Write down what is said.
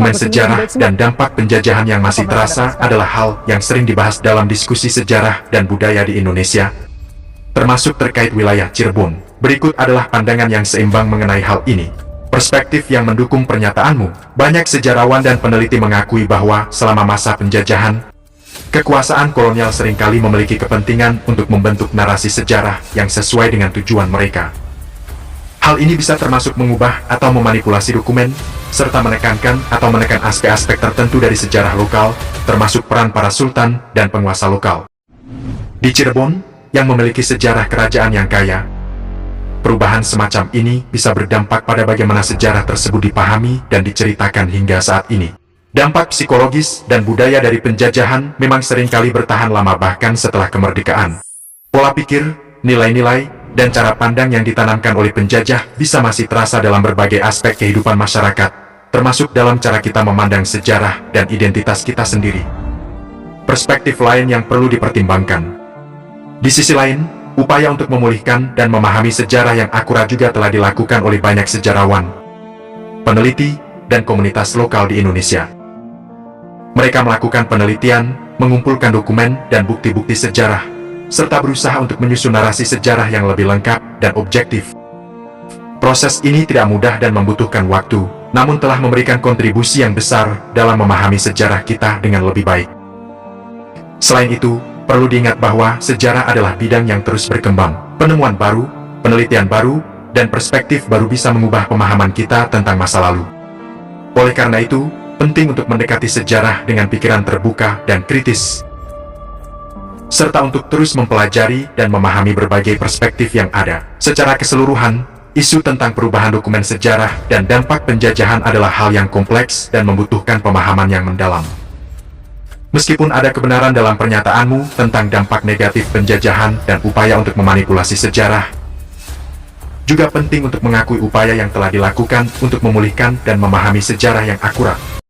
dokumen sejarah dan dampak penjajahan yang masih terasa adalah hal yang sering dibahas dalam diskusi sejarah dan budaya di Indonesia, termasuk terkait wilayah Cirebon. Berikut adalah pandangan yang seimbang mengenai hal ini. Perspektif yang mendukung pernyataanmu. Banyak sejarawan dan peneliti mengakui bahwa selama masa penjajahan, kekuasaan kolonial seringkali memiliki kepentingan untuk membentuk narasi sejarah yang sesuai dengan tujuan mereka. Hal ini bisa termasuk mengubah atau memanipulasi dokumen, serta menekan aspek-aspek tertentu dari sejarah lokal, termasuk peran para sultan dan penguasa lokal. Di Cirebon, yang memiliki sejarah kerajaan yang kaya, perubahan semacam ini bisa berdampak pada bagaimana sejarah tersebut dipahami dan diceritakan hingga saat ini. Dampak psikologis dan budaya dari penjajahan memang seringkali bertahan lama bahkan setelah kemerdekaan. Pola pikir, nilai-nilai, dan cara pandang yang ditanamkan oleh penjajah bisa masih terasa dalam berbagai aspek kehidupan masyarakat, termasuk dalam cara kita memandang sejarah dan identitas kita sendiri. Perspektif lain yang perlu dipertimbangkan. Di sisi lain, upaya untuk memulihkan dan memahami sejarah yang akurat juga telah dilakukan oleh banyak sejarawan, peneliti, dan komunitas lokal di Indonesia. Mereka melakukan penelitian, mengumpulkan dokumen dan bukti-bukti sejarah, serta berusaha untuk menyusun narasi sejarah yang lebih lengkap dan objektif. Proses ini tidak mudah dan membutuhkan waktu, namun telah memberikan kontribusi yang besar dalam memahami sejarah kita dengan lebih baik. Selain itu, perlu diingat bahwa sejarah adalah bidang yang terus berkembang. Penemuan baru, penelitian baru, dan perspektif baru bisa mengubah pemahaman kita tentang masa lalu. Oleh karena itu, penting untuk mendekati sejarah dengan pikiran terbuka dan kritis, serta untuk terus mempelajari dan memahami berbagai perspektif yang ada. Secara keseluruhan, isu tentang perubahan dokumen sejarah dan dampak penjajahan adalah hal yang kompleks dan membutuhkan pemahaman yang mendalam. Meskipun ada kebenaran dalam pernyataanmu tentang dampak negatif penjajahan dan upaya untuk memanipulasi sejarah, juga penting untuk mengakui upaya yang telah dilakukan untuk memulihkan dan memahami sejarah yang akurat.